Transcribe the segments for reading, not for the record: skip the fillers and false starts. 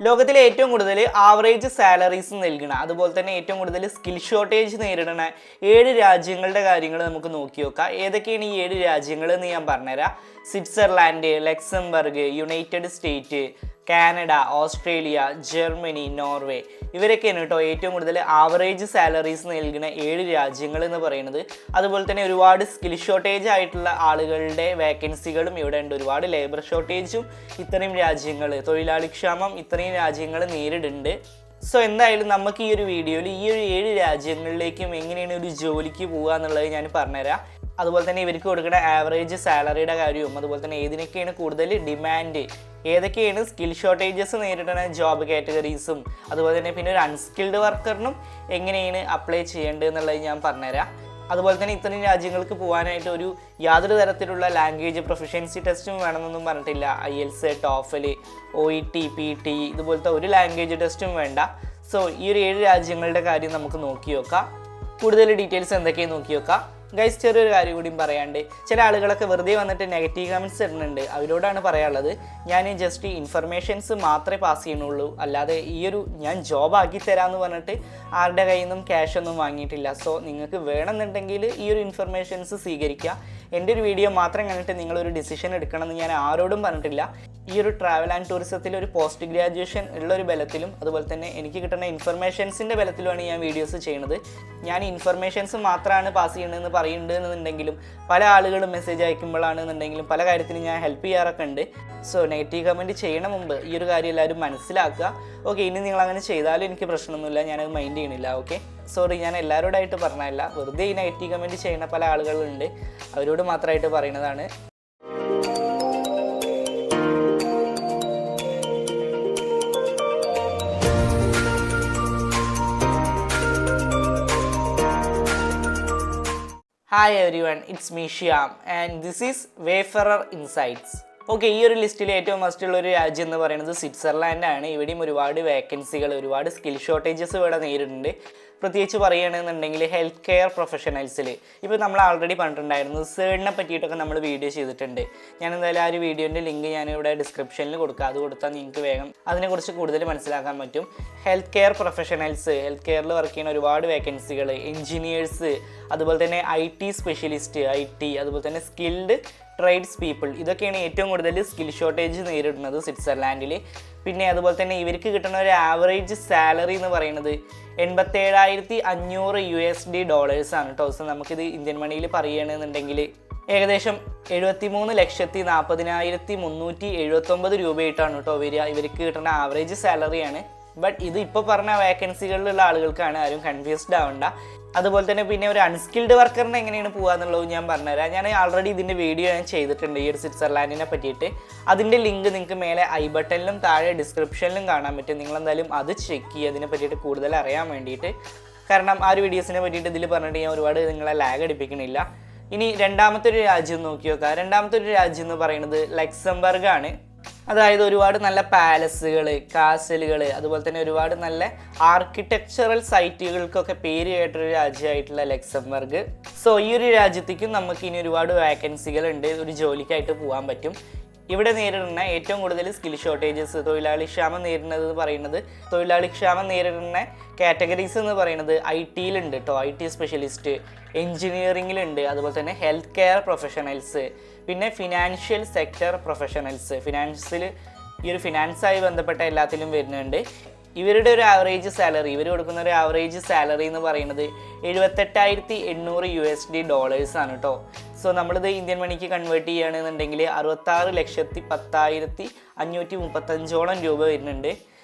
ലോകത്തിലെ ഏറ്റവും കൂടുതൽ ആവറേജ് സാലറീസ് നൽകുന്ന അതുപോലെ തന്നെ ഏറ്റവും കൂടുതൽ സ്കിൽ ഷോർട്ടേജ് നേരിടുന്ന 7 രാജ്യങ്ങളുടെ കാര്യങ്ങൾ നമുക്ക് നോക്കി നോക്കാം. ഏതൊക്കെയാണ് ഈ 7 രാജ്യങ്ങൾ എന്ന് ഞാൻ പറഞ്ഞുതരാം. Switzerland, Luxembourg, United state, Canada, Australia, Germany, Norway ഇവരൊക്കെയാണ് കേട്ടോ ഏറ്റവും കൂടുതൽ ആവറേജ് സാലറീസ് നൽകുന്ന 7 രാജ്യങ്ങൾ എന്ന് പറയുന്നത്. അതുപോലെ തന്നെ ഒരുപാട് സ്കിൽ ഷോർട്ടേജ് ആയിട്ടുള്ള ആളുകളുടെ വേക്കൻസികളും ഇവിടെ ഉണ്ട്. ഒരുപാട് ലേബർ ഷോർട്ടേജും ഇത്രയും രാജ്യങ്ങൾ, തൊഴിലാളി ക്ഷാമം ഇത്രയും രാജ്യങ്ങൾ നേരിടുന്നുണ്ട്. സോ എന്തായാലും നമുക്ക് ഈ ഒരു വീഡിയോയിൽ ഈ ഒരു 7 രാജ്യങ്ങളിലേക്കും എങ്ങനെയാണ് ഒരു ജോലിക്ക് പോകുക എന്നുള്ളത് ഞാൻ പറഞ്ഞുതരാം. അതുപോലെ തന്നെ ഇവർക്ക് കൊടുക്കുന്ന ആവറേജ് സാലറിയുടെ കാര്യവും അതുപോലെ തന്നെ ഏതിനൊക്കെയാണ് കൂടുതൽ ഡിമാൻഡ്, ഏതൊക്കെയാണ് സ്കിൽ ഷോർട്ടേജസ് നേരിടുന്ന ജോബ് കാറ്റഗറീസും അതുപോലെ തന്നെ പിന്നെ ഒരു അൺസ്കിൽഡ് വർക്കറിനും എങ്ങനെയാണ് അപ്ലൈ ചെയ്യേണ്ടത് എന്നുള്ളത് ഞാൻ പറഞ്ഞുതരാം. അതുപോലെ തന്നെ ഇത്രയും രാജ്യങ്ങൾക്ക് പോകാനായിട്ട് യാതൊരു തരത്തിലുള്ള ലാംഗ്വേജ് പ്രൊഫഷ്യൻസി ടെസ്റ്റും വേണമെന്നൊന്നും പറഞ്ഞിട്ടില്ല. IELTS, TOEFL, OET, PT ഇതുപോലത്തെ ഒരു ലാംഗ്വേജ് ടെസ്റ്റും വേണ്ട. സോ ഈ ഒരു 7 രാജ്യങ്ങളുടെ കാര്യം നമുക്ക് നോക്കി നോക്കാം. കൂടുതൽ ഡീറ്റെയിൽസ് എന്തൊക്കെയാണ് നോക്കി നോക്കാം. ഗൈസ്, ചെറിയൊരു കാര്യം കൂടിയും പറയാണ്ട്, ചില ആളുകളൊക്കെ വെറുതെ വന്നിട്ട് നെഗറ്റീവ് കമൻറ്റ്സ് ഇടുന്നുണ്ട്. അവരോടാണ് പറയാനുള്ളത്, ഞാൻ ജസ്റ്റ് ഇൻഫർമേഷൻസ് മാത്രമേ പാസ് ചെയ്യണുള്ളൂ, അല്ലാതെ ഞാൻ ജോബ് ആക്കി തരാമെന്ന് പറഞ്ഞിട്ട് ആരുടെ കയ്യിൽ നിന്നും ക്യാഷ് ഒന്നും വാങ്ങിയിട്ടില്ല. സോ നിങ്ങൾക്ക് വേണമെന്നുണ്ടെങ്കിൽ ഈ ഒരു ഇൻഫർമേഷൻസ് സ്വീകരിക്കുക. എൻ്റെ ഒരു വീഡിയോ മാത്രം കണ്ടിട്ട് നിങ്ങളൊരു ഡിസിഷൻ എടുക്കണമെന്ന് ഞാൻ ആരോടും പറഞ്ഞിട്ടില്ല. ഈ ഒരു ട്രാവൽ ആൻഡ് ടൂറിസത്തിൽ ഒരു പോസ്റ്റ് ഗ്രാജുവേഷൻ ഉള്ളൊരു ബലത്തിലും അതുപോലെ തന്നെ എനിക്ക് കിട്ടുന്ന ഇൻഫർമേഷൻസിൻ്റെ ബലത്തിലുമാണ് ഞാൻ വീഡിയോസ് ചെയ്യുന്നത്. ഞാൻ ഇൻഫർമേഷൻസ് മാത്രമാണ് പാസ് ചെയ്യണമെന്ന് പറയുന്നുണ്ടെങ്കിലും പല ആളുകളും മെസ്സേജ് അയക്കുമ്പോഴാണെന്നുണ്ടെങ്കിലും പല കാര്യത്തിനും ഞാൻ ഹെൽപ്പ് ചെയ്യാറൊക്കെ ഉണ്ട്. സോ നെഗറ്റീവ് കമൻറ്റ് ചെയ്യണ മുമ്പ് ഈ ഒരു കാര്യം എല്ലാവരും മനസ്സിലാക്കുക. ഓക്കെ, ഇനി നിങ്ങൾ അങ്ങനെ ചെയ്താലും എനിക്ക് പ്രശ്നമൊന്നുമില്ല, ഞാനത് മൈൻഡ് ചെയ്യണില്ല. ഓക്കെ, സോറി, ഞാൻ എല്ലാവരോടായിട്ട് പറഞ്ഞതല്ല, വെറുതെ ഈ നെഗറ്റീവ് കമൻറ്റ് ചെയ്യുന്ന പല ആളുകളുണ്ട്, അവരോട് മാത്രമായിട്ട് പറയുന്നതാണ്. Hi everyone, it's me Shyam and this is Wayfarer Insights. Okay, ഈ ഒരു ലിസ്റ്റിൽ ഏറ്റവും മസ്റ്റുള്ള ഒരു രാജ്യം എന്ന് പറയുന്നത് സ്വിറ്റ്സർലാൻഡ് ആണ്. ഇവിടെയും ഒരുപാട് വേക്കൻസികൾ, ഒരുപാട് സ്കിൽ ഷോർട്ടേജസ് ഇവിടെ നേരിടുന്നുണ്ട്. പ്രത്യേകിച്ച് പറയുകയാണെന്നുണ്ടെങ്കിൽ ഹെൽത്ത് കെയർ പ്രൊഫഷണൽസിൽ ഇപ്പോൾ നമ്മൾ ആൾറെഡി പറഞ്ഞിട്ടുണ്ടായിരുന്നു, സേഡിനെ പറ്റിയിട്ടൊക്കെ നമ്മൾ വീഡിയോ ചെയ്തിട്ടുണ്ട്. ഞാൻ എന്തായാലും ആ ഒരു വീഡിയോൻ്റെ ലിങ്ക് ഞാനിവിടെ ഡിസ്ക്രിപ്ഷനിൽ കൊടുക്കുക. അത് കൊടുത്താൽ നിങ്ങൾക്ക് വേഗം അതിനെക്കുറിച്ച് കൂടുതൽ മനസ്സിലാക്കാൻ പറ്റും. ഹെൽത്ത് കെയർ പ്രൊഫഷണൽസ്, ഹെൽത്ത് കെയറിൽ വർക്ക് ചെയ്യുന്ന ഒരുപാട് വേക്കൻസികൾ, എൻജിനീയേഴ്സ്, അതുപോലെ തന്നെ IT സ്പെഷ്യലിസ്റ്റ്, അതുപോലെ തന്നെ സ്കിൽഡ് ട്രേഡ്സ് പീപ്പിൾ, ഇതൊക്കെയാണ് ഏറ്റവും കൂടുതൽ സ്കിൽ ഷോർട്ടേജ് നേരിടുന്നത് സ്വിറ്റ്സർലാൻഡിൽ. പിന്നെ അതുപോലെ തന്നെ ഇവർക്ക് കിട്ടുന്ന ഒരു ആവറേജ് സാലറി എന്ന് പറയുന്നത് $87,500 ആണ് കേട്ടോ. സോ നമുക്കിത് ഇന്ത്യൻ മണിയിൽ പറയുകയാണെന്നുണ്ടെങ്കിൽ ഏകദേശം 73,40,379 രൂപയായിട്ടാണ് കേട്ടോ വരിക. ഇവർക്ക് കിട്ടുന്ന ആവറേജ് സാലറിയാണ്. ബട്ട് ഇത് ഇപ്പോൾ പറഞ്ഞ വേക്കൻസികളിലുള്ള ആളുകൾക്കാണ്, ആരും കൺഫ്യൂസ്ഡ് ആവണ്ട. അതുപോലെ തന്നെ പിന്നെ ഒരു അൺസ്കിൽഡ് വർക്കറിന് എങ്ങനെയാണ് പോകുക എന്നുള്ളത് ഞാൻ പറഞ്ഞുതരാം. ഞാൻ ആൾറെഡി ഇതിൻ്റെ വീഡിയോ ഞാൻ ചെയ്തിട്ടുണ്ട് ഈ ഒരു സ്വിറ്റ്സർലാൻഡിനെ പറ്റിയിട്ട്. അതിൻ്റെ ലിങ്ക് നിങ്ങൾക്ക് മേലെ ഐ ബട്ടണിലും താഴെ ഡിസ്ക്രിപ്ഷനിലും കാണാൻ പറ്റും. നിങ്ങളെന്തായാലും അത് ചെക്ക് ചെയ്യുക അതിനെ പറ്റിയിട്ട് കൂടുതൽ അറിയാൻ വേണ്ടിയിട്ട്. കാരണം ആ ഒരു വീഡിയോസിനെ പറ്റിയിട്ട് ഇതിൽ പറഞ്ഞിട്ട് ഞാൻ ഒരുപാട് നിങ്ങളെ ലാഗ് അടിപ്പിക്കണില്ല. ഇനി രണ്ടാമത്തെ ഒരു രാജ്യം നോക്കി നോക്കുക. രണ്ടാമത്തെ ഒരു രാജ്യം എന്ന് പറയുന്നത് ലക്സംബർഗ് ആണ്. അതായത് ഒരുപാട് നല്ല പാലസുകൾ, കാസലുകൾ, അതുപോലെ തന്നെ ഒരുപാട് നല്ല ആർക്കിടെക്ചറൽ സൈറ്റുകൾക്കൊക്കെ പേര് കേട്ടൊരു രാജ്യമായിട്ടുള്ള ലക്സംബർഗ്. സോ ഈ ഒരു രാജ്യത്തേക്കും നമുക്ക് ഇനി ഒരുപാട് വേക്കൻസികളുണ്ട്, ഒരു ജോലിക്കായിട്ട് പോകാൻ പറ്റും. ഇവിടെ നേരിടുന്ന ഏറ്റവും കൂടുതൽ സ്കിൽ ഷോർട്ടേജസ്, തൊഴിലാളി ക്ഷാമം നേരിടുന്ന കാറ്റഗറീസ് എന്ന് പറയുന്നത് IT-ലുണ്ട് കേട്ടോ. IT സ്പെഷ്യലിസ്റ്റ്, എൻജിനീയറിങ്ങിലുണ്ട്, അതുപോലെ തന്നെ ഹെൽത്ത് കെയർ പ്രൊഫഷണൽസ്, പിന്നെ ഫിനാൻഷ്യൽ സെക്ടർ പ്രൊഫഷണൽസ്, ഈ ഒരു ഫിനാൻസായി ബന്ധപ്പെട്ട എല്ലാത്തിലും വരുന്നുണ്ട്. ഇവരുടെ ഒരു ആവറേജ് സാലറി, ഇവർ കൊടുക്കുന്ന ഒരു ആവറേജ് സാലറി എന്ന് പറയുന്നത് $78,800 ആണ് കേട്ടോ. സോ നമ്മളിത് ഇന്ത്യൻ മണിക്ക് കൺവേർട്ട് ചെയ്യുകയാണെന്നുണ്ടെങ്കിൽ 66,10,535 രൂപ വരുന്നുണ്ട്.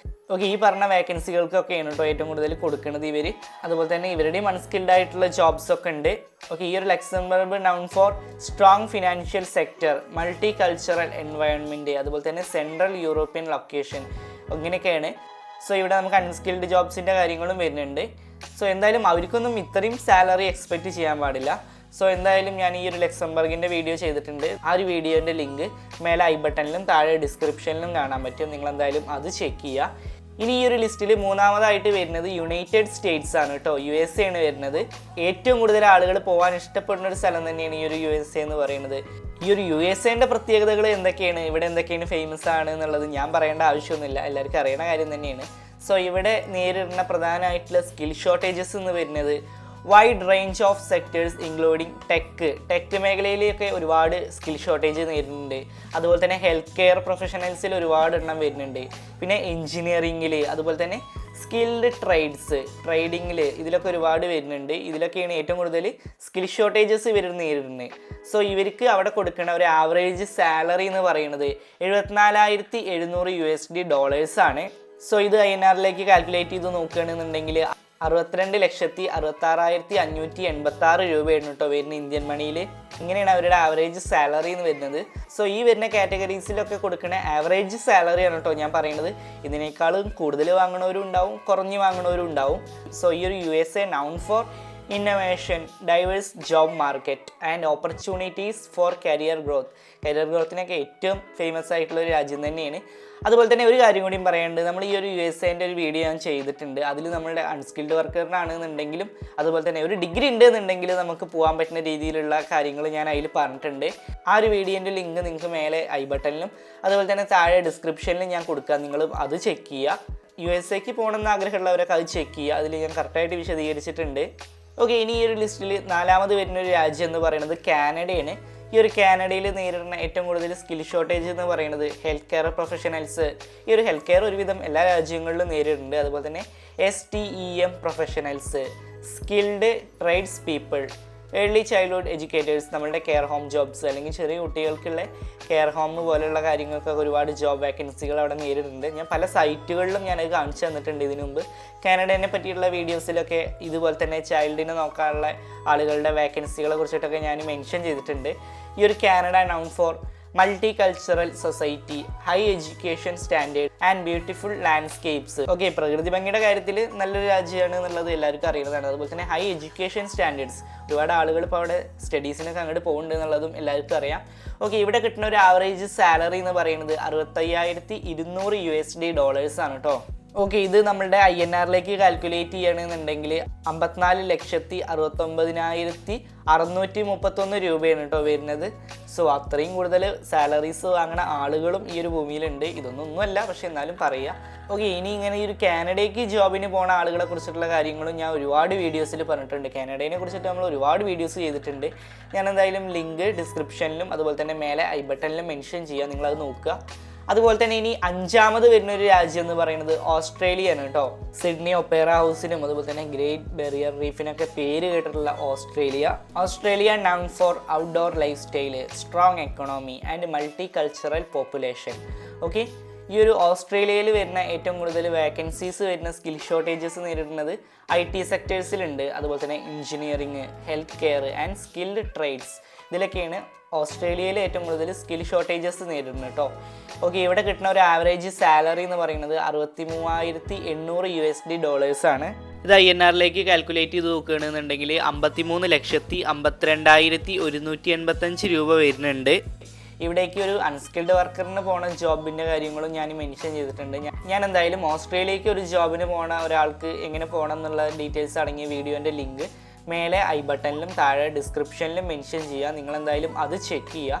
ഓക്കെ, ഈ പറഞ്ഞ വേക്കൻസികൾക്കൊക്കെയാണ് കേട്ടോ ഏറ്റവും കൂടുതൽ കൊടുക്കുന്നത് ഇവർ. അതുപോലെ തന്നെ ഇവരുടെയും അൺസ്കിൽഡ് ആയിട്ടുള്ള ജോബ്സ് ഒക്കെ ഉണ്ട്. ഓക്കെ, ഈ ഒരു Luxembourg noun four strong financial sector, multi cultural environment, അതുപോലെ തന്നെ സെൻട്രൽ യൂറോപ്യൻ ലൊക്കേഷൻ, അങ്ങനെയൊക്കെയാണ്. സോ ഇവിടെ നമുക്ക് അൺസ്കിൽഡ് ജോബ്സിൻ്റെ കാര്യങ്ങളും വരുന്നുണ്ട്. സോ എന്തായാലും അവർക്കൊന്നും ഇത്രയും സാലറി എക്സ്പെക്റ്റ് ചെയ്യാൻ പാടില്ല. സോ എന്തായാലും ഞാൻ ഈ ഒരു ലക്സംബർഗിൻ്റെ വീഡിയോ ചെയ്തിട്ടുണ്ട്. ആ ഒരു വീഡിയോൻ്റെ ലിങ്ക് മേലെ ഐ ബട്ടണിലും താഴെ ഡിസ്ക്രിപ്ഷനിലും കാണാൻ പറ്റും. നിങ്ങളെന്തായാലും അത് ചെക്ക് ചെയ്യുക. ഇനി ഈ ഒരു ലിസ്റ്റിൽ മൂന്നാമതായിട്ട് വരുന്നത് യുണൈറ്റഡ് സ്റ്റേറ്റ്സ് ആണ് കേട്ടോ. USA ആണ് വരുന്നത്. ഏറ്റവും കൂടുതൽ ആളുകൾ പോകാൻ ഇഷ്ടപ്പെടുന്ന ഒരു സ്ഥലം തന്നെയാണ് ഈ ഒരു USA എന്ന് പറയുന്നത്. ഈ ഒരു USA പ്രത്യേകതകൾ എന്തൊക്കെയാണ്, ഇവിടെ എന്തൊക്കെയാണ് ഫേമസ് ആണ് എന്നുള്ളത് ഞാൻ പറയേണ്ട ആവശ്യമൊന്നുമില്ല, എല്ലാവർക്കും അറിയണ കാര്യം തന്നെയാണ്. സോ ഇവിടെ നേരിടുന്ന പ്രധാനമായിട്ടുള്ള സ്കിൽ ഷോർട്ടേജസ് എന്ന് വരുന്നത് wide range of sectors including tech മേഖലയിലൊക്കെ ഒരുപാട് സ്കിൽ ഷോർട്ടേജ് നേരിടുന്നുണ്ട്. അതുപോലെ തന്നെ ഹെൽത്ത് കെയർ പ്രൊഫഷണൽസിൽ ഒരുപാട് എണ്ണം വരുന്നുണ്ട്. പിന്നെ എൻജിനീയറിങ്ങിൽ, അതുപോലെ തന്നെ സ്കിൽഡ് ട്രേഡിങ്ങിൽ ഇതിലൊക്കെ ഒരുപാട് വരുന്നുണ്ട്. ഇതിലൊക്കെയാണ് ഏറ്റവും കൂടുതൽ സ്കിൽ ഷോർട്ടേജസ് ഇവർ നേരിടുന്നത്. സോ ഇവർക്ക് അവിടെ കൊടുക്കുന്ന ഒരു ആവറേജ് സാലറി എന്ന് പറയുന്നത് $74,700 ആണ്. സോ ഇത് INR കാൽക്കുലേറ്റ് ചെയ്ത് നോക്കുകയാണെന്നുണ്ടെങ്കിൽ 62,66,586 രൂപയാണ് കേട്ടോ വരുന്ന ഇന്ത്യൻ മണിയിൽ. ഇങ്ങനെയാണ് അവരുടെ ആവറേജ് സാലറി എന്ന് വരുന്നത്. സോ ഈ വരുന്ന കാറ്റഗറീസിലൊക്കെ കൊടുക്കുന്ന ആവറേജ് സാലറി ആണ് കേട്ടോ ഞാൻ പറയുന്നത്. ഇതിനേക്കാളും കൂടുതൽ വാങ്ങണവരും ഉണ്ടാവും, കുറഞ്ഞ് വാങ്ങണവരും ഉണ്ടാവും. സോ ഈ ഒരു USA known for innovation, diverse job market and opportunities for career ഗ്രോത്തിനൊക്കെ ഏറ്റവും ഫേമസ് ആയിട്ടുള്ള ഒരു രാജ്യം തന്നെയാണ്. അതുപോലെ തന്നെ ഒരു കാര്യം കൂടിയും പറയാനുണ്ട്, നമ്മൾ ഈ ഒരു USA ഒരു വീഡിയോ ഞാൻ ചെയ്തിട്ടുണ്ട്. അതിൽ നമ്മളുടെ അൺസ്കിൽഡ് വർക്കറിനാണെന്നുണ്ടെങ്കിലും അതുപോലെ തന്നെ ഒരു ഡിഗ്രി ഉണ്ട് എന്നുണ്ടെങ്കിൽ നമുക്ക് പോകാൻ പറ്റുന്ന രീതിയിലുള്ള കാര്യങ്ങൾ ഞാൻ അതിൽ പറഞ്ഞിട്ടുണ്ട്. ആ ഒരു വീഡിയോൻ്റെ ലിങ്ക് നിങ്ങൾക്ക് മേലെ ഐ ബട്ടണിലും അതുപോലെ തന്നെ താഴെ ഡിസ്ക്രിപ്ഷനിലും ഞാൻ കൊടുക്കാം. നിങ്ങൾ അത് ചെക്ക് ചെയ്യുക. USA പോകണമെന്ന് ആഗ്രഹമുള്ളവരൊക്കെ അത് ചെക്ക് ചെയ്യുക. അതിൽ ഞാൻ കറക്റ്റായിട്ട് വിശദീകരിച്ചിട്ടുണ്ട്. ഓക്കെ, ഇനി ഈ ഒരു ലിസ്റ്റിൽ 4ാമത് വരുന്ന ഒരു രാജ്യം എന്ന് പറയുന്നത് കാനഡയാണ്. ഈ ഒരു കാനഡയിൽ നേരിടുന്ന ഏറ്റവും കൂടുതൽ സ്കിൽ ഷോർട്ടേജ് എന്ന് പറയുന്നത് ഹെൽത്ത് കെയർ പ്രൊഫഷണൽസ്. ഈ ഒരു ഹെൽത്ത് കെയർ ഒരുവിധം എല്ലാ രാജ്യങ്ങളിലും നേരിടുന്നുണ്ട്. അതുപോലെ തന്നെ STEM professionals, skilled trades people, early childhood educators, നമ്മളുടെ കെയർ ഹോം ജോബ്സ് അല്ലെങ്കിൽ ചെറിയ കുട്ടികൾക്കുള്ള കെയർ ഹോം പോലെയുള്ള കാര്യങ്ങൾക്കൊക്കെ ഒരുപാട് ജോബ് വേക്കൻസികൾ അവിടെ നേരിടുന്നുണ്ട്. ഞാൻ പല സൈറ്റുകളിലും ഞാനത് കാണിച്ചു തന്നിട്ടുണ്ട് ഇതിനു മുമ്പ്. കാനഡയെ പറ്റിയുള്ള വീഡിയോസിലൊക്കെ ഇതുപോലെ തന്നെ ചൈൽഡിനെ നോക്കാനുള്ള ആളുകളുടെ വേക്കൻസികളെ കുറിച്ചിട്ടൊക്കെ ഞാൻ മെൻഷൻ ചെയ്തിട്ടുണ്ട്. ഈ ഒരു Canada known for multicultural society, high education standard and beautiful landscapes. Okay, പ്രകൃതി ഭംഗിയുടെ കാര്യത്തിൽ നല്ലൊരു രാജ്യമാണ് എന്നുള്ളത് എല്ലാവർക്കും അറിയുന്നതാണ്. അതുപോലെ തന്നെ ഹൈ എഡ്യൂക്കേഷൻ സ്റ്റാൻഡേർഡ്സ്, ഒരുപാട് ആളുകൾ ഇപ്പോൾ അവിടെ സ്റ്റഡീസിനൊക്കെ അങ്ങോട്ട് പോകുന്നുണ്ട് എന്നുള്ളതും എല്ലാവർക്കും അറിയാം. ഓക്കെ, ഇവിടെ കിട്ടുന്ന ഒരു ആവറേജ് സാലറി എന്ന് പറയുന്നത് $65,200 ആണ് കേട്ടോ. ഓക്കെ, ഇത് നമ്മളുടെ INR കാൽക്കുലേറ്റ് ചെയ്യണമെന്നുണ്ടെങ്കിൽ 54,69,631 രൂപയാണ് കേട്ടോ വരുന്നത്. സോ അത്രയും കൂടുതൽ സാലറീസ് വാങ്ങുന്ന ആളുകളും ഈ ഒരു ഭൂമിയിലുണ്ട്. ഇതൊന്നുമല്ല, പക്ഷെ എന്നാലും പറയുക. ഓക്കെ, ഇനി ഇങ്ങനെ ഈ ഒരു കാനഡയ്ക്ക് ജോബിന് പോകുന്ന ആളുകളെ കുറിച്ചിട്ടുള്ള കാര്യങ്ങളും ഞാൻ ഒരുപാട് വീഡിയോസിൽ പറഞ്ഞിട്ടുണ്ട്. കാനഡയെ കുറിച്ചിട്ട് നമ്മൾ ഒരുപാട് വീഡിയോസ് ചെയ്തിട്ടുണ്ട്. ഞാൻ എന്തായാലും ലിങ്ക് ഡിസ്ക്രിപ്ഷനിലും അതുപോലെ തന്നെ മേലെ ഐ ബട്ടണിലും മെൻഷൻ ചെയ്യാം, നിങ്ങളത് നോക്കുക. അതുപോലെ തന്നെ ഇനി 5ാമത് വരുന്ന ഒരു രാജ്യം എന്ന് പറയുന്നത് ഓസ്ട്രേലിയയാണ് കേട്ടോ. സിഡ്നി ഒപ്പേറ ഹൗസിനും അതുപോലെ തന്നെ ഗ്രേറ്റ് ബാരിയർ റീഫിനൊക്കെ പേര് കേട്ടിട്ടുള്ള Australia known for outdoor lifestyle, strong economy and multicultural population. Okay, ഈ ഒരു ഓസ്ട്രേലിയയിൽ വരുന്ന ഏറ്റവും കൂടുതൽ വേക്കൻസീസ് വരുന്ന സ്കിൽ ഷോർട്ടേജസ് നേരിടുന്നത് IT സെക്ടേഴ്സിലുണ്ട്. അതുപോലെ തന്നെ engineering, health care and skilled trades, ഇതിലൊക്കെയാണ് ഓസ്ട്രേലിയയിൽ ഏറ്റവും കൂടുതൽ സ്കിൽ ഷോർട്ടേജസ് നേരിടുന്നത് കേട്ടോ. ഓക്കെ, ഇവിടെ കിട്ടുന്ന ഒരു ആവറേജ് സാലറി എന്ന് പറയുന്നത് $63,800 ആണ്. ഇത് INR കാൽക്കുലേറ്റ് ചെയ്ത് നോക്കുകയാണെന്നുണ്ടെങ്കിൽ 53,52,185 രൂപ വരുന്നുണ്ട്. ഇവിടേക്ക് ഒരു അൺസ്കിൽഡ് വർക്കറിന് പോണ ജോബിൻ്റെ കാര്യങ്ങളും ഞാൻ മെൻഷൻ ചെയ്തിട്ടുണ്ട്. ഞാൻ എന്തായാലും ഓസ്ട്രേലിയക്ക് ഒരു ജോബിന് പോണ ഒരാൾക്ക് എങ്ങനെ പോകണം എന്നുള്ള ഡീറ്റെയിൽസ് അടങ്ങിയ വീഡിയോൻ്റെ ലിങ്ക് മേലെ ഐ ബട്ടണിലും താഴെ ഡിസ്ക്രിപ്ഷനിലും മെൻഷൻ ചെയ്യുക. നിങ്ങളെന്തായാലും അത് ചെക്ക് ചെയ്യുക.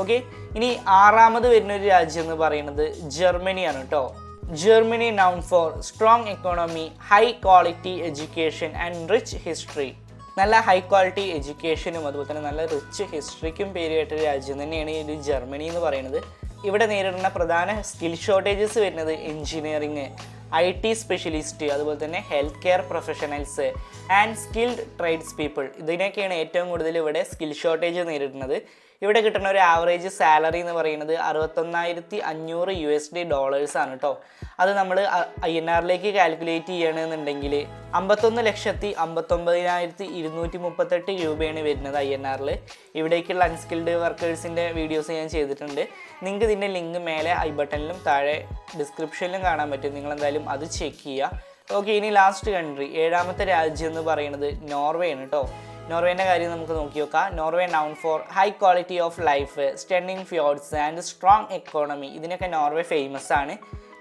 ഓക്കെ, ഇനി 6ാമത് വരുന്നൊരു രാജ്യം എന്ന് പറയുന്നത് ജർമ്മനിയാണ് കേട്ടോ. Germany noun four strong economy, high quality education and rich history. നല്ല ഹൈ ക്വാളിറ്റി എഡ്യൂക്കേഷനും അതുപോലെ തന്നെ നല്ല റിച്ച് ഹിസ്റ്ററിക്കും പേര് കേട്ടൊരു രാജ്യം തന്നെയാണ് ഈ ഒരു ജർമ്മനി എന്ന് പറയുന്നത്. ഇവിടെ നേരിടുന്ന പ്രധാന സ്കിൽ ഷോർട്ടേജസ് വരുന്നത് എഞ്ചിനീയറിങ്, IT സ്പെഷ്യലിസ്റ്റ്, അതുപോലെ തന്നെ health care professionals and skilled trades people. ഇതിനൊക്കെയാണ് ഏറ്റവും കൂടുതൽ ഇവിടെ സ്കിൽ ഷോർട്ടേജ് നേരിടുന്നത്. ഇവിടെ കിട്ടുന്ന ഒരു ആവറേജ് സാലറി എന്ന് പറയുന്നത് $61,500 ആണ് കേട്ടോ. അത് നമ്മൾ INR കാൽക്കുലേറ്റ് ചെയ്യണമെന്നുണ്ടെങ്കിൽ 51,59,238 രൂപയാണ് വരുന്നത് INR. ഇവിടേക്കുള്ള അൺസ്കിൽഡ് വർക്കേഴ്സിൻ്റെ വീഡിയോസ് ഞാൻ ചെയ്തിട്ടുണ്ട്. നിങ്ങൾക്ക് ഇതിൻ്റെ ലിങ്ക് മേലെ ഐ ബട്ടണിലും താഴെ ഡിസ്ക്രിപ്ഷനിലും കാണാൻ പറ്റും. നിങ്ങളെന്തായാലും അത് ചെക്ക് ചെയ്യുക. ഓക്കെ, ഇനി ലാസ്റ്റ് കൺട്രി 7ാമത്തെ രാജ്യം എന്ന് പറയുന്നത് നോർവേ ആണ് കേട്ടോ. നോർവേൻ്റെ കാര്യം നമുക്ക് നോക്കി നോക്കാം. Norway known for high quality of life, stunning fjords and strong economy. ഇതിനൊക്കെ നോർവേ ഫേമസ് ആണ്.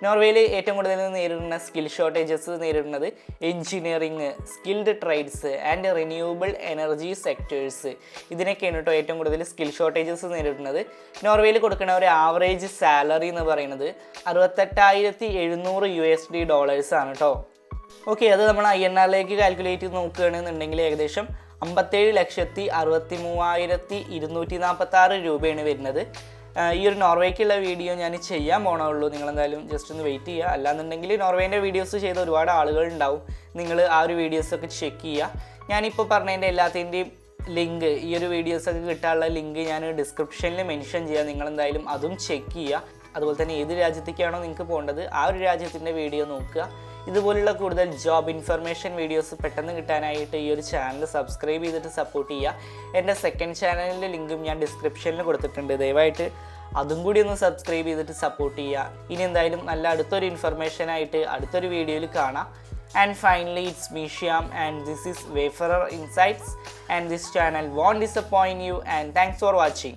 നോർവേയിൽ ഏറ്റവും കൂടുതൽ നേരിടുന്ന സ്കിൽ ഷോർട്ടേജസ് നേരിടുന്നത് engineering, skilled trades and renewable energy sectors. ഇതിനൊക്കെയാണ് കേട്ടോ ഏറ്റവും കൂടുതൽ സ്കിൽ ഷോർട്ടേജസ് നേരിടുന്നത്. നോർവേയിൽ കൊടുക്കുന്ന ഒരു ആവറേജ് സാലറി എന്ന് പറയുന്നത് $68,700 ആണ് കേട്ടോ. ഓക്കെ, അത് നമ്മൾ INR കാൽക്കുലേറ്റ് ചെയ്ത് നോക്കുകയാണെന്നുണ്ടെങ്കിൽ ഏകദേശം 57,63,246 രൂപയാണ് വരുന്നത്. ഈ ഒരു നോർവേക്കുള്ള വീഡിയോ ഞാൻ ചെയ്യാൻ പോണുള്ളൂ. നിങ്ങളെന്തായാലും ജസ്റ്റ് ഒന്ന് വെയിറ്റ് ചെയ്യുക. അല്ലാന്നുണ്ടെങ്കിൽ നോർവേൻ്റെ വീഡിയോസ് ചെയ്ത ഒരുപാട് ആളുകളുണ്ടാവും. നിങ്ങൾ ആ ഒരു വീഡിയോസൊക്കെ ചെക്ക് ചെയ്യുക. ഞാനിപ്പോൾ പറഞ്ഞതിൻ്റെ എല്ലാത്തിൻ്റെയും ലിങ്ക്, ഈ ഒരു വീഡിയോസൊക്കെ കിട്ടാനുള്ള ലിങ്ക് ഞാൻ ഡിസ്ക്രിപ്ഷനിൽ മെൻഷൻ ചെയ്യാം. നിങ്ങളെന്തായാലും അതും ചെക്ക് ചെയ്യുക. അതുപോലെ തന്നെ ഏത് രാജ്യത്തേക്കാണോ നിങ്ങൾക്ക് പോകേണ്ടത് ആ ഒരു രാജ്യത്തിൻ്റെ വീഡിയോ നോക്കുക. ഇതുപോലുള്ള കൂടുതൽ ജോബ് ഇൻഫർമേഷൻ വീഡിയോസ് പെട്ടെന്ന് കിട്ടാനായിട്ട് ഈ ഒരു ചാനൽ സബ്സ്ക്രൈബ് ചെയ്തിട്ട് സപ്പോർട്ട് ചെയ്യുക. എൻ്റെ സെക്കൻഡ് ചാനലിൻ്റെ ലിങ്കും ഞാൻ ഡിസ്ക്രിപ്ഷനിൽ കൊടുത്തിട്ടുണ്ട്. ദയവായിട്ട് അതും കൂടി ഒന്ന് സബ്സ്ക്രൈബ് ചെയ്തിട്ട് സപ്പോർട്ട് ചെയ്യുക. ഇനി എന്തായാലും നല്ല അടുത്തൊരു ഇൻഫർമേഷനായിട്ട് അടുത്തൊരു വീഡിയോയിൽ കാണാം. And finally, it's me Shyam and this is Wayfarer Insights, and this channel won't disappoint you, and thanks for watching.